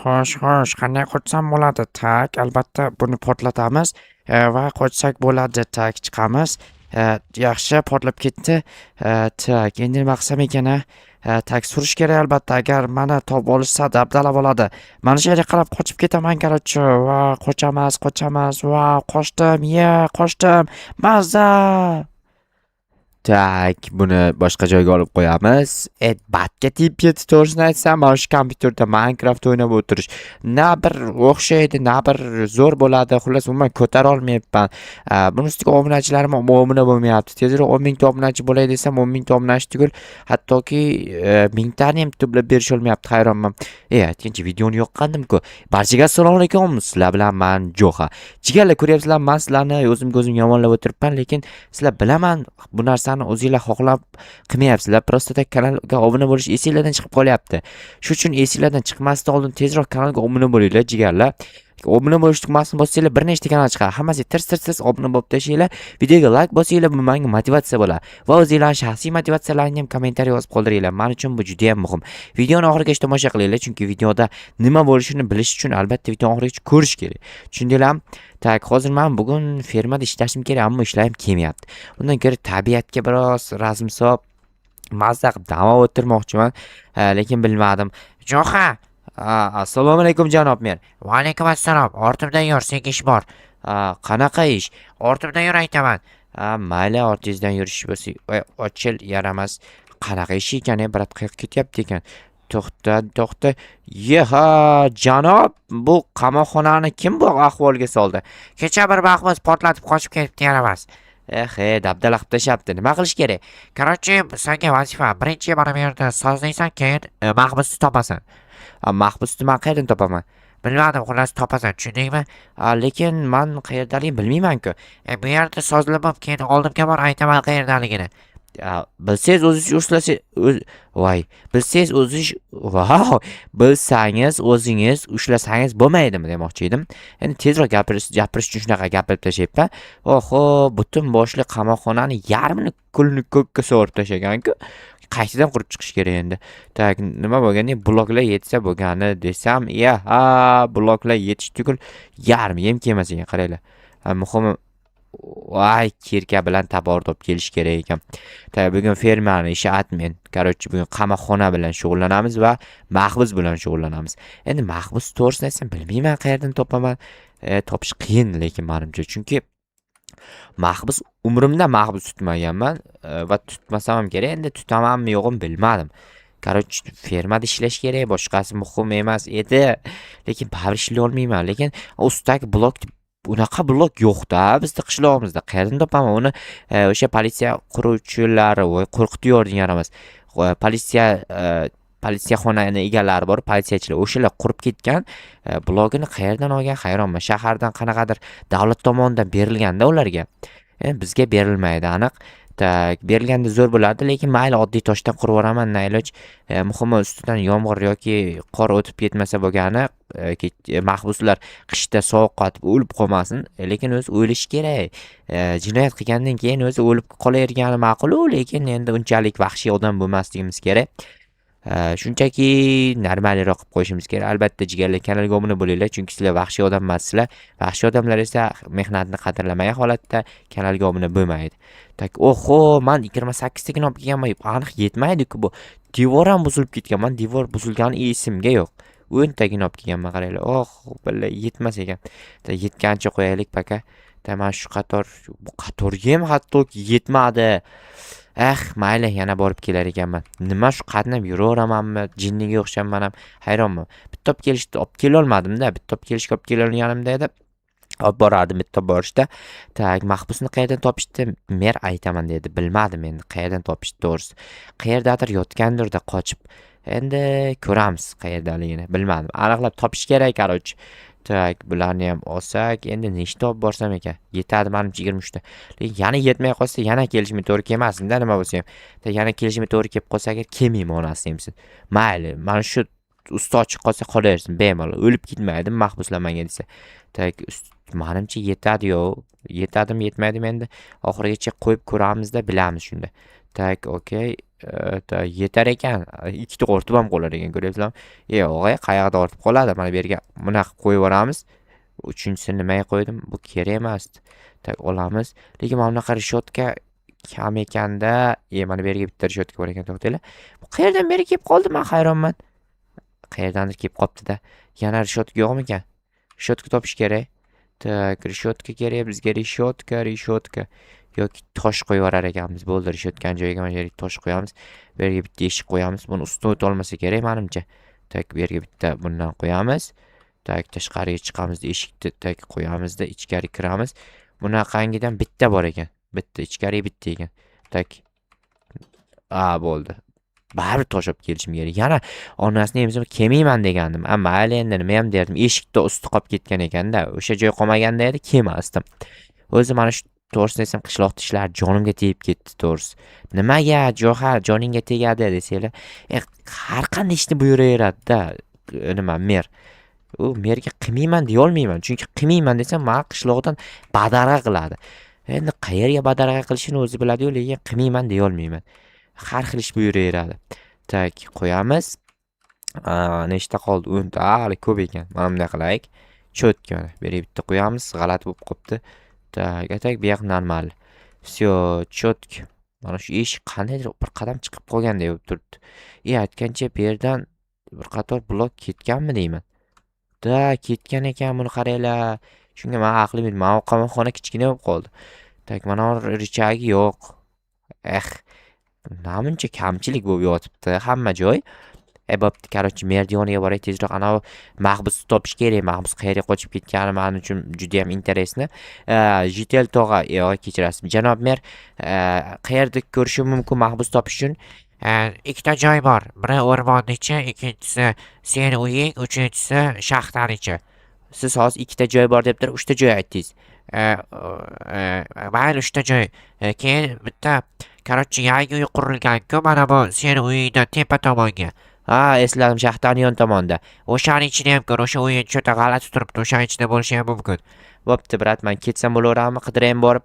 Xo'sh, qanday qochsam bo'ladi? Tak, albatta buni portlatamiz va qochsak bo'ladi. Tak, chiqamiz. Yaxshi, portlab ketdi. Tak, endi nima qilsam ekan a? Tak, surish kerak albatta. Agar mani topib olishsa dabdala bo'ladi. Mana shu yerga qarab qochib ketaman, qarorchi. Va qochamiz. Va qochdim, qochdim. Mazza! Tak, buni boshqa joyga olib qo'yamiz. Batga tegib ketdi, to'g'risini aytsam, mana shu kompyuterda Minecraft o'ynab o'tirish na bir o'xshaydi, na bir zo'r bo'ladi. Xullas, umuman ko'tara olmayapman. Buni ustiga obunachilarim obuna bo'lmayapti. Tezroq 10 mingta obunachi bo'lay desam, 10 mingta obunachi tugul, hattoki mingtani ham to'plab berisha olmayapti. Hayronman. Aytgancha videoni yoqqandim-ku. Barchaga assalomu alaykum. Sizlar bilan men Jo'xa. Jigarlar, ko'ryapsizlar, men sizlarni o'zimga o'zim yomonlab o'tiribman, lekin sizlar bilaman bu narsani o'zingizlar xohlab qilmayapsizlar. Prosta kanalga obuna bo'lish esingizlardan chiqib qolyapti. Shu uchun esingizlardan chiqmasdan oldin tezroq kanalga obuna bo'linglar, jigarlar. Obuna bo'lish tugmasini bossanglar bir nechta kanal chiqadi. Hammasi tirs obuna bo'lib tashinglar. Videoga like bosinglar, bu menga motivatsiya bo'ladi. Va o'zingizlarning shaxsiy motivatsiyalaringizni ham kommentariy yozib qoldiringlar. Men uchun bu juda ham muhim. Videoni oxirigacha tomosha qilinglar, chunki videoda nima bo'lishini bilish uchun albatta videoni oxirigacha ko'rish kerak. Tushundinglarmi? Tak, hozir men bugun fermada ishlashim kerak, ammo ishlarim kelmayapti. Undan ko'ra tabiatga biroz razm-sob mazza qilib dam o'tirmoqchiman, lekin bilmadim. Jo'xa, assalomu alaykum janob mer. Va alaykum assalom. Ortimdan yur, senga ish bor. Qanaqa ish? Ortimdan yur aytaman. Mayli, ortingizdan yurish bo'lsa, ochil yaramas. Qanaqa ish ekan, brat qayerga ketyapti ekan? To'xta. Yeha, janob, bu qamoqxonani kim bu ahvolga soldi? Kecha bir mahbus portlatib qochib ketibdi, yaramas. Dabdala qilib tashlabdi. Nima qilish kerak? Qarorchi, senga vazifa. Birinchi mana bu yerda sozlaysan, keyin mahbusni topasan. Mahbusni men qayerdan topaman? Bilmadim, xullas topasan, tushundingmi? Lekin men qayerdaligini bilmayman-ku. Bu yerda sozlab, keyin oldimga bor aytaman qayerdaligini. Bilsangiz o'zingiz ushlasangiz, bilsangiz o'zingiz ushlasangiz bo'lmaydimi demoqchi edim. Endi tezroq gapirish uchun shunaqa gapirib tashlayapman. Oho, butun boshli qamoqxonani yarmini kulni ko'kka sovurib tashlagan-ku. Qaysidan qurib chiqish kerak endi? Tak, nima bo'lganda bloklar yetsa bo'lgani desam, bloklar yetish tugul yarmi ham kelmas ekan, qaranglar. Muhimi kirka bilan taborda olib kelish kerak ekan. Bugun fermerning ishi admin. Qarorchi, bugun qamoqxona bilan shug'ullanamiz va mahbus bilan shug'ullanamiz. Endi mahbus to'g'risini aytsam bilmayman qayerdan topaman. Topish qiyin lekin menimcha, chunki umrimda mahbus tutmaganman va tutmasam ham kerak. Endi tutamanmi yo'qmi bilmadim. Qarorchi, fermada ishlash kerak, boshqasi muhim emas edi. Lekin baribir ishlay olmayman. Lekin ustidagi blok unaqa blok yo'q-da bizda qishlog'imizda. Qayerdan topaman uni? O'sha politsiya quruvchilari qo'rqitib yording yaramas. Politsiyaxonani egalari bor, politsiyachilar. O'shalar qurib ketgan blogini qayerdan olgan hayronman. Shahardan qanaqadir davlat tomonidan berilganda ularga. Bizga berilmaydi, aniq. Berilganda zo'r bo'lardi, lekin mayli oddiy toshdan qurib yuboraman, nayloj. Muhimi ustidan yomg'ir yoki qor o'tib ketmasa bo'lgani, mahbuslar qishda sovuq qotib o'lib qolmasin. Lekin o'zi o'lishi kerak. Jinoyat qilgandan keyin o'zi o'lib qolavergani ma'qul-ku, lekin endi unchalik vahshiy odam bo'lmasligimiz kerak. Shunchaki normalroq qilib qo'yishimiz kerak. Albatta jigarlar, kanalga obuna bo'linglar, chunki sizlar vahshiy odam emassizlar. Vahshiy odamlar esa mehnatni qadrlamagan holatda kanalga obuna bo'lmaydi. Tak, oho, men 28 taga olib kelganman. Aniq yetmaydi-ku bu. Devor ham buzilib ketgan. Men devor buzilgani esimga yo'q. 10 tagini olib kelganman, qaranglar. Billahi yetmas ekan. Yetgancha qo'yaylik paka. Men shu bu qatorga ham hattoki yetmadi. Mayli, yana borib kelar ekanman. Nima shu qatnab yuraveramanmi? Jinniga o'xshamman ham. Hayronman. Bitta olib kelishdi, olib kela olmadim-da. Bitta olib kelishga olib kelganimda edi. Olib borardim bitta borishda. Tak, mahbusni qayerdan topishdi? Mer aytaman dedi. Bilmadim endi qayerdan topishdi to'g'risi. Qayerdadir yotgandir-da qochib. Endi ko'ramiz qayerdaligini. Bilmadim. Aniqlab topish kerak, qarorchi. Tak, bularni ham olsak, endi nechta olib borsam ekan? Yetadi menimcha 23 ta. Lekin yana yetmay qolsa, yana kelishim to'g'ri kelmasin-da, nima bo'lsa ham. Yana kelishim to'g'ri kelib qolsa, agar kelmayman onasi demsin. Mayli, mana shu usti ochiq qolsa qolaversin, bemalol. O'lib ketmaydi mahbuslar menga desa. Tak, menimcha yetadi-yo. Yetadimi, yetmaydimi endi oxirigacha qo'yib ko'ramiz-da, bilamiz shunda. Tak, okey. yetar ekan. Ikkita ortib ham qolar ekan, ko'ryapsizlarmi? O'g'ay, qayoqda ortib qoladi? Mana bu yerga bunaqa qo'yib yuboramiz. Uchinchisini nimaga qo'ydim? Bu kerak emas. Tak olamiz. Lekin mana bunaqa rishotka kam ekanda. Mana bu yerga bitta rishotka bor ekan, to'xtanglar. Bu qayerdan beri kelib qoldi? Men hayronman. Qayerdandir kelib qopti-da. Yana rishotka yo'qmikan? Rishotka topish kerak. Tak, rishotka kerak bizga, rishotka. Yoki tosh qo'yib yuborar ekanmiz. Bo'ldi, rishotkani joyiga mana yerga tosh qo'yamiz. Bu yerga bitta eshik qo'yamiz. Buni ustidan o'ta olmasa kerak menimcha. Tak, bu yerga bitta bundan qo'yamiz. Tak, tashqariga chiqamiz, eshikni tak qo'yamizda, ichkari kiramiz. Bunaqangidan bitta bor ekan. Bitta, ichkari bitta ekan. Tak. Bo'ldi. Baribir tosh olib kelishim kerak. Yana onasini emizib kelmayman degandim. Mayli endi nima ham derdim. Eshikda usti qolib ketgan ekanda. O'sha joy qolmaganda edi, kelmasdim. O'zi mana shu to'g'risini desam, qishloqda ishlar jonimga tegib ketdi to'g'risi. Nimaga Johar joningga tegadi desanglar, har qanday ishni buyuraveradi-da. Nima mer. U merga qilmayman deya olmayman. Chunki qilmayman desam, men qishloqdan badarg'a qiladi. Endi qayerga badarg'a qilishini o'zi biladi-yu, lekin qilmayman deya olmayman. Har xil ish buyuraveradi. Tak, qo'yamiz. Nechta qoldi? 10 ta. Hali ko'p ekan. Mana bunday qilaylik. Cho'tka. Bu yerga bitta qo'yamiz. G'alati bo'lib qopti. Tak, bu yoq normal. Всё, cho'tka. Mana shu eshik qandaydir bir qadam chiqib qolganday bo'lib turibdi. Aytgancha bu yerdan bir qator blok ketganmi deyman. Ketgan ekan, buni qaranglar. Shunga men aqlim yetdi. Mana qamoqxona kichkina bo'lib qoldi. Tak, mana richagi yo'q. Namuncha kamchilik bo'lib yotibdi hamma joy. Bo'pti, короче, merdiyoniga boray tezroq. Ana mahbusni topish kerak. Mahbus qayerga qochib ketgani men uchun juda ham interesni. Jitel tog'a, kechirasiz. Janob mer, qayerda ko'rishim mumkin mahbus topish uchun? Ikkita joy bor. Biri o'rmonning ichi, ikkinchisi sen uying, uchinchisi shaxtar ichi. Siz hozir ikkita joy bor deb turib, 3 ta joy aytdingiz. Mayli, 3 ta joy. Keyin bitta короче, yangi uy qurilgan-ku, mana bu sen uyingdan tepa tomonga. Esladim, shaxtarning yon tomonda. O'shaning ichida ham ko'r, o'sha uy juda g'alati turibdi, o'shaning ichida bo'lishi ham mumkin. Bo'pti, brat, men ketsam bo'laveradimi, qidiraymi borib?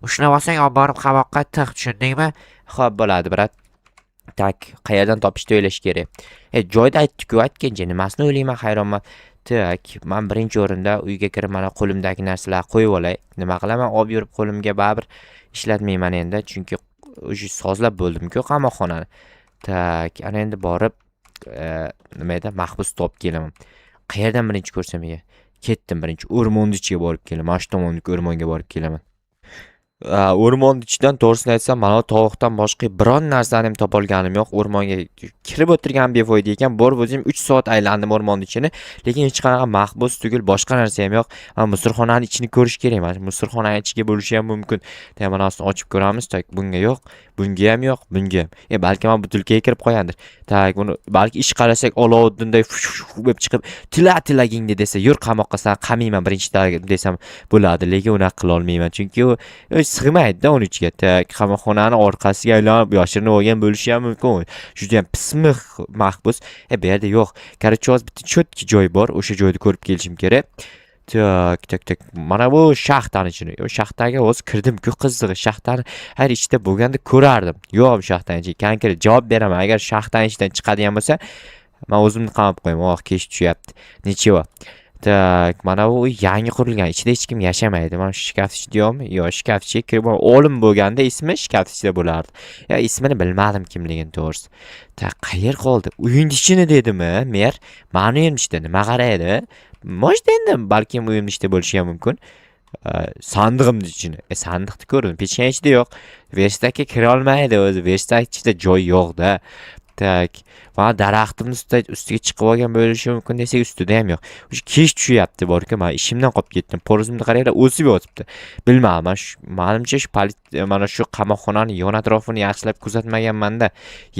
Ushlab olsang, olib borib qamoqqa tiq, tushundingmi? Xo'p, bo'ladi, brat. Tak, qayerdan topishni o'ylash kerak. Joyda aytdik-ku, aytgancha nimasini o'ylayman, hayronman. Tak, men birinchi o'rinda uyga kirib mana qo'limdagi narsalarni qo'yib olay. Nima qilaman? Olib yurib qo'limga baribir ishlatmayman endi, chunki o'sha sozlab bo'ldim-ku qamoqxonani. Tak, ana endi borib nima edi? Mahbus topib kelaman. Qayerdan birinchi ko'rsam ega? Ketdim birinchi o'rmonning ichiga borib kelaman. Mana shu tomondagi o'rmonga borib kelaman. O'rmonning ichidan to'g'risini aytsam, mana tovuqdan boshqa biron narsani ham topa olganim yo'q. O'rmonga kirib o'tirgan befoyda ekan. Borib o'zim 3 soat aylandim o'rmonning ichini, lekin hech qanaqa mahbus tugul boshqa narsa ham yo'q. Musorxonaning ichini ko'rish kerak. Mana musorxonaning ichiga bo'lishi ham mumkin. Mana osini ochib ko'ramiz. Tak, bunga yo'q, bunga ham yo'q, bunga ham. Balki men butulkaga kirib qo'yandir. Tak, buni balki ish qarasak Olovuddinday deb chiqib, tila-tilagingni desa, yur qamoqqa, sen qamayman birinchi desam bo'ladi, lekin unaqa qila olmayman. Chunki u sig'maydi-da uning ichiga. Tak, qamoqxonani orqasiga aylanib yashirinib olgan bo'lishi ham mumkin. Juda ham pismiq mahbus. Bu yerda yo'q. Короче, hozir bitta cho'tki joy bor. O'sha joyni ko'rib kelishim kerak. Tak. Mana bu shaxtaning ichini. Shaxtaga o'zi kirdim-ku, qizig'i. Shaxtani har ichida bo'lganda ko'rardim. Yo'q, shaxtaning ichiga. Konkret javob beraman. Agar shaxtaning ichidan chiqadigan bo'lsa, men o'zimni qamab qo'yaman. Kech tushyapti. Nechiva? Tak, mana bu yangi qurilgan. Ichida hech kim yashamaydi. Mana shu shkaf ichidami? Yo'q, shkaf ichiga kirib o'lim bo'lganda ismi shkaf ichida bo'lardi. Ismini bilmadim kimligini to'g'risi. Tak, qayer qoldi? Uyning ichini dedimi? Mer, meni uyim ichida nima qaraydi? Mo'sh endi balki uyim ichida bo'lishi ham mumkin. Sandig'imning ichini. Sandiqni ko'rdim. Pechkan ichida yo'q. Verstakka kira olmaydi o'zi. Verstak ichida joy yo'q-da. Tak, mana daraxtimning ustiga chiqib olgan bo'lishi mumkin desak, ustida ham yo'q. O'sha kech tushyapti borku, men ishimdan qolib ketdim. Po'rizimni qaranglar, o'sib yotibdi. Bilmadim, menimcha shu mana shu qamoqxonaning yon atrofini yaxshilab kuzatmaganman-da.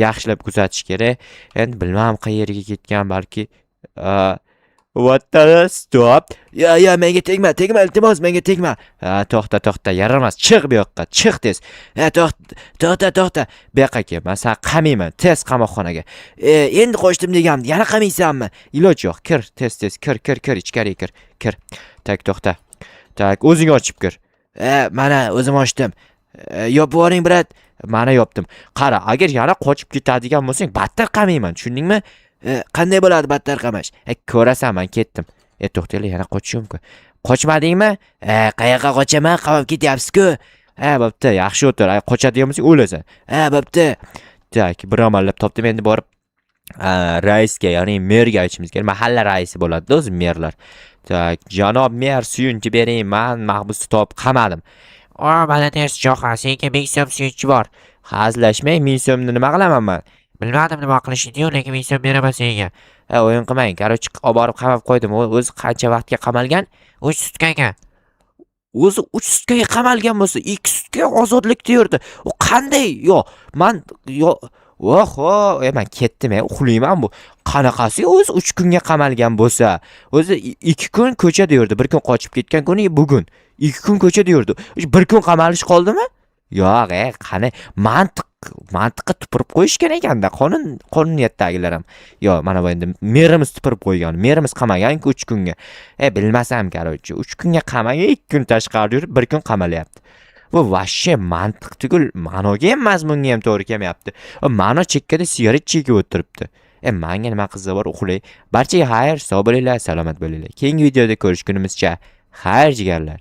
Yaxshilab kuzatish kerak. Endi bilmadim qayerga ketgan, balki stop. Menga tegma, iltimos, menga tegma. To'xta, yaramas. Chiq bu yoqqa, chiq tez. To'xta. Bu yoqqa kel. Men sen qamayman, tez qamoqxonaga. Endi qo'shdim degandim, yana qamaysanmi? Iloj yo'q. Kir, tez, kir, ichkariga kir. Tak, to'xta. Tak, o'zing ochib kir. Mana o'zim ochdim. Yopib yuboring brat. Mana yopdim. Qara, agar yana qochib ketadigan bo'lsang, battar qamayman, tushundingmi? Qanday bo'ladi battar qamash? Ko'rasan, men ketdim. To'xtanglar, yana qochish mumkin. Qochmadingmi? Qayoqqa qochaman? Qamab ketyapsiz-ku. Bo'pti, yaxshi o'tir. Qochadigan bo'lsang o'lasan. Bo'pti. Tak, bir amallab topdim, endi borib raisga, ya'ni merga aytishimiz kerak. Mahalla raisi bo'ladi-da o'zi merlar. Tak, janob mer, suyunchi bering. Men mahbusni topib qamadim. Mana ters jo'xa, senga 1000 so'm suyunchi bor. Hazlashmay, 1000 so'mni nima qilaman men? Bilmadim nima qilishni, lekin 1000 so'm beraman senga. O'yin qilmang. Qarochi olib borib qamab qo'ydim. O'zi qancha vaqtga qamalgan? 3 sutkaga. O'zi 3 sutkaga qamalgan bo'lsa, 2 sutkaga ozodlikda yurdi. U qanday? Men men ketdim, uxlayman bu. Qanaqasi o'zi 3 kunga qamalgan bo'lsa, o'zi 2 kun ko'chada yurdi. Bir kun qochib ketgan kuni bugun. 2 kun ko'chada yurdi. 1 kun qamalish qoldimi? Yo'q, qani mantiqqa tupurib qo'yishgan ekanda, qonuniyatdagilar ham. Mana bu endi merimiz tupurib qo'ygan. Merimiz qamagan-ku 3 kunga. Bilmasam, qarochi, 3 kunga qamagan, 2 kun tashqarida yurib, 1 kun qamalyapti. Bu vashshe mantiq tugul, ma'noga ham mazmunga ham to'g'ri kelmayapti. Ma'no chekkada sigaret chekib o'tiribdi. Menga nima qilsa bor, uxlay. Barchaga xayr, sog' bo'linglar, salomat bo'linglar. Keyingi videoda ko'rishgunimizcha xayr jigarlar.